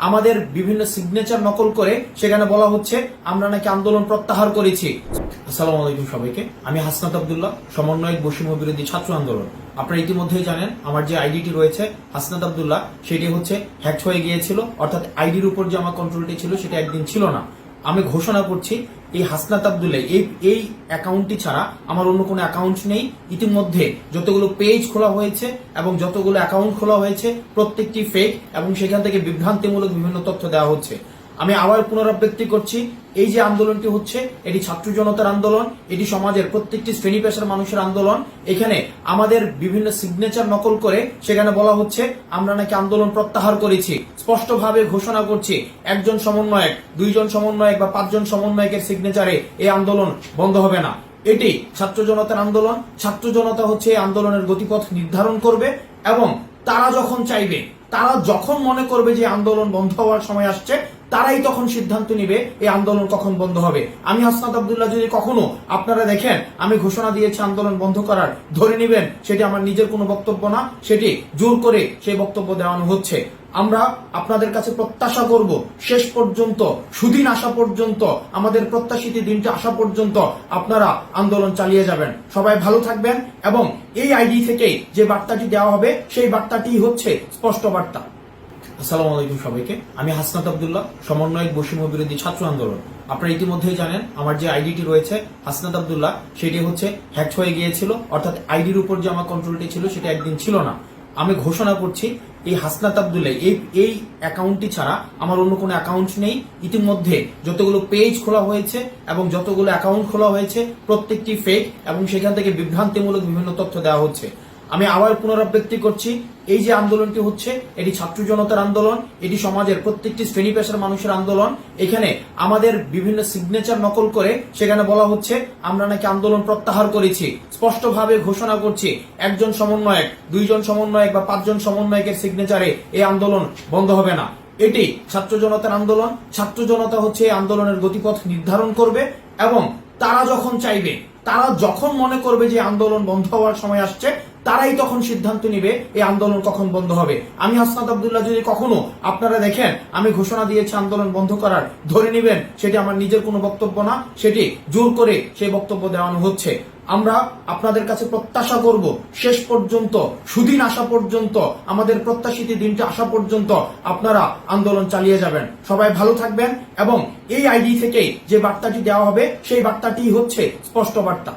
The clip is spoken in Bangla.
আমাদের বিভিন্ন সিগনেচার নকল করে সেখানে বলা হচ্ছে আমরা নাকি আন্দোলন প্রত্যাহার করেছি। আসসালামু আলাইকুম সবাইকে, আমি হাসনাত আব্দুল্লাহ, সমন্বয়ক বৈষম্য বিরোধী ছাত্র আন্দোলন। আপনারা ইতিমধ্যেই জানেন আমার যে আইডিটি রয়েছে হাসনাত আব্দুল্লাহ, সেটি হচ্ছে হ্যাক হয়ে গিয়েছিল, অর্থাৎ আইডির উপর যে আমার কন্ট্রোলটি ছিল সেটা একদিন ছিল না। আমি ঘোষণা করছি এই হাসনাত আব্দুল্লাহ এই অ্যাকাউন্টটি ছাড়া আমার অন্য কোনো অ্যাকাউন্ট নেই। ইতিমধ্যে যতগুলো পেজ খোলা হয়েছে এবং যতগুলো অ্যাকাউন্ট খোলা হয়েছে প্রত্যেকটি ফেক এবং সেখান থেকে বিভ্রান্তিমূলক বিভিন্ন তথ্য দেওয়া হচ্ছে। আমি আবার পুনরাবৃত্তি করছি, এই যে আন্দোলনটি হচ্ছে এটি ছাত্র জনতার আন্দোলন, এটি সমাজের প্রত্যেকটি শ্রেণী পেশার মানুষের আন্দোলন। এখানে আমাদের বিভিন্ন সিগনেচার নকল করে সেখানে বলা হচ্ছে আমরা নাকি আন্দোলন প্রত্যাহার করেছি। স্পষ্টভাবে ঘোষণা করছি, একজন সমন্বয়ক, দুইজন সমন্বয়ক বা পাঁচজন সমন্বয়কের সিগনেচারে এই আন্দোলন বন্ধ হবে না। এটি ছাত্র জনতার আন্দোলন। ছাত্র জনতা হচ্ছে এই আন্দোলনের গতিপথ নির্ধারণ করবে এবং তারা যখন চাইবে, তারা যখন মনে করবে যে আন্দোলন বন্ধ হওয়ার সময় আসছে, তারাই তখন সিদ্ধান্ত নিবে এই আন্দোলন কখন বন্ধ হবে। আমি হাসনাত আব্দুল্লাহ যদি কখনো আপনারা দেখেন আমি ঘোষণা দিয়েছি আন্দোলন বন্ধ করার, ধরে নিবেন সেটি আমার নিজের কোনো বক্তব্য না, সেটি জোর করে সেই বক্তব্য দেওয়ানো হচ্ছে। আমরা আপনাদের কাছে প্রত্যাশা করব শেষ পর্যন্ত, সুদিন আসা পর্যন্ত, আমাদের প্রত্যাশিত দিনটা আসা পর্যন্ত আপনারা আন্দোলন চালিয়ে যাবেন। সবাই ভালো থাকবেন এবং এই আইডি থেকে যে বার্তাটি দেওয়া হবে সেই বার্তাটি হচ্ছে স্পষ্ট বার্তা। আসসালামু আলাইকুম সবাইকে, আমি হাসনাত আব্দুল্লাহ, সমন্বয়ক বৈষম্য বিরোধী ছাত্র আন্দোলন। আপনারা ইতিমধ্যেই জানেন আমার যে আইডিটি রয়েছে হাসনাত আব্দুল্লাহ, সেটি হচ্ছে হ্যাক হয়ে গিয়েছিল, অর্থাৎ আইডির উপর যে আমার কন্ট্রোলটি ছিল সেটা একদিন ছিল না। আমি ঘোষণা করছি এই হাসনাত আব্দুল্লাহ এই অ্যাকাউন্টটি ছাড়া আমার অন্য কোনো অ্যাকাউন্ট নেই। ইতিমধ্যে যতগুলো পেজ খোলা হয়েছে এবং যতগুলো অ্যাকাউন্ট খোলা হয়েছে প্রত্যেকটি ফেক এবং সেখান থেকে বিভ্রান্তিমূলক বিভিন্ন তথ্য দেওয়া হচ্ছে। আমি আবার পুনরাবৃত্তি করছি, এই যে আন্দোলনটি হচ্ছে এটি ছাত্র জনতার আন্দোলন, এটি সমাজের প্রত্যেকটি শ্রেণী পেশার মানুষের আন্দোলন। এখানে আমাদের বিভিন্ন সিগনেচার নকল করে সেখানে বলা হচ্ছে আমরা নাকি আন্দোলন প্রত্যাহার করেছি। স্পষ্টভাবে ঘোষণা করছি, একজন সমন্বয়ক, দুইজন সমন্বয়ক বা পাঁচজন সমন্বয়কের সিগনেচারে এই আন্দোলন বন্ধ হবে না। এটি ছাত্র জনতার আন্দোলন। ছাত্র জনতা হচ্ছে এই আন্দোলনের গতিপথ নির্ধারণ করবে এবং তারা যখন চাইবে, তারা যখন মনে করবে যে আন্দোলন বন্ধ হওয়ার সময় আসছে, তারাই তখন সিদ্ধান্ত নিবে এই আন্দোলন কখন বন্ধ হবে। আমি হাসনাত আব্দুল্লাহ যদি কখনো আপনারা দেখেন আমি ঘোষণা দিয়েছি আন্দোলন বন্ধ করার, ধরে নিবেন সেটি আমার নিজের কোনো বক্তব্য না, সেটি জোর করে সেই বক্তব্য দেওয়ানো হচ্ছে। আমরা আপনাদের কাছে প্রত্যাশা করব শেষ পর্যন্ত, সুদিন আসা পর্যন্ত, আমাদের প্রত্যাশিত দিনটা আসা পর্যন্ত আপনারা আন্দোলন চালিয়ে যাবেন। সবাই ভালো থাকবেন এবং এই আইডি থেকে যে বার্তাটি দেওয়া হবে সেই বার্তাটি হচ্ছে স্পষ্ট বার্তা।